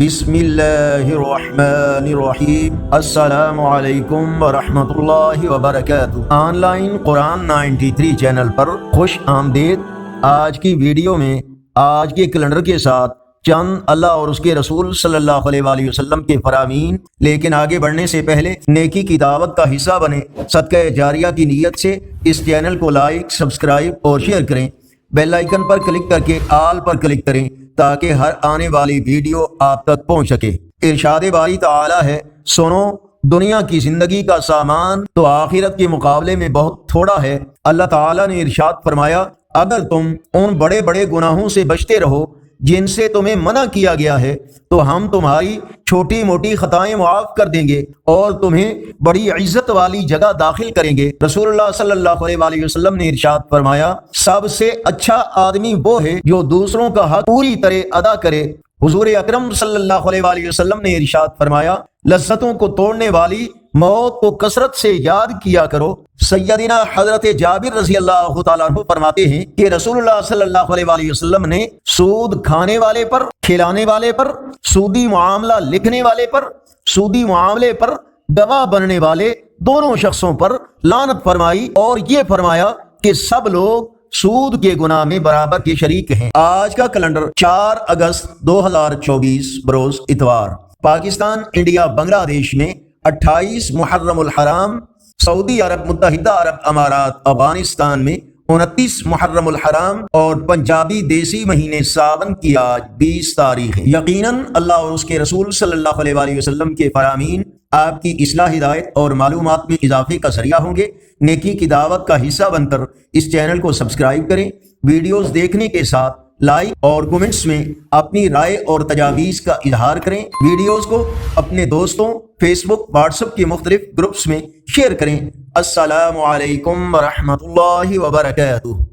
بسم اللہ الرحمن الرحیم۔ السلام علیکم ورحمۃ اللہ وبرکاتہ۔ آن لائن قرآن 93 چینل پر خوش آمدید۔ آج کی ویڈیو میں آج کے کیلنڈر کے ساتھ چند اللہ اور اس کے رسول صلی اللہ علیہ وآلہ وسلم کے فرامین، لیکن آگے بڑھنے سے پہلے نیکی کی دعوت کا حصہ بنے صدقہ جاریہ کی نیت سے اس چینل کو لائک، سبسکرائب اور شیئر کریں۔ بیل آئیکن پر کلک کر کے آل پر کلک کریں تاکہ ہر آنے والی ویڈیو آپ تک پہنچ سکے۔ ارشاد باری تعالی ہے، سنو، دنیا کی زندگی کا سامان تو آخرت کے مقابلے میں بہت تھوڑا ہے۔ اللہ تعالی نے ارشاد فرمایا، اگر تم ان بڑے بڑے گناہوں سے بچتے رہو جن سے تمہیں منع کیا گیا ہے تو ہم تمہاری چھوٹی موٹی خطائیں معاف کر دیں گے اور تمہیں بڑی عزت والی جگہ داخل کریں گے۔ رسول اللہ صلی اللہ علیہ وآلہ وسلم نے ارشاد فرمایا، سب سے اچھا آدمی وہ ہے جو دوسروں کا حق پوری طرح ادا کرے۔ حضور اکرم صلی اللہ علیہ وآلہ وسلم نے ارشاد فرمایا، لذتوں کو توڑنے والی موت کو کثرت سے یاد کیا کرو۔ سیدنا حضرت جابر رضی اللہ تعالیٰ عنہ فرماتے ہیں کہ رسول اللہ صلی اللہ علیہ وآلہ وسلم نے سود کھانے والے پر، کھلانے والے پر، سودی معاملہ لکھنے والے پر، سودی معاملے پر گواہ بننے والے دونوں شخصوں پر لعنت فرمائی اور یہ فرمایا کہ سب لوگ سود کے گناہ میں برابر کے شریک ہیں۔ آج کا کیلنڈر 4 اگست 2024 بروز اتوار۔ پاکستان، انڈیا، بنگلہ دیش میں 28 محرم الحرام، سعودی عرب، متحدہ عرب امارات، افغانستان میں 29 محرم الحرام اور پنجابی دیسی مہینے ساون کی آج 20 تاریخ ہے۔ یقیناً اللہ اور اس کے رسول صلی اللہ علیہ وآلہ وسلم کے فرامین آپ کی اصلاح، ہدایت اور معلومات میں اضافے کا ذریعہ ہوں گے۔ نیکی کی دعوت کا حصہ بن کر اس چینل کو سبسکرائب کریں۔ ویڈیوز دیکھنے کے ساتھ لائک اور کومنٹس میں اپنی رائے اور تجاویز کا اظہار کریں۔ ویڈیوز کو اپنے دوستوں، فیس بک، واٹس ایپ کے مختلف گروپس میں شیئر کریں۔ السلام علیکم ورحمۃ اللہ وبرکاتہ۔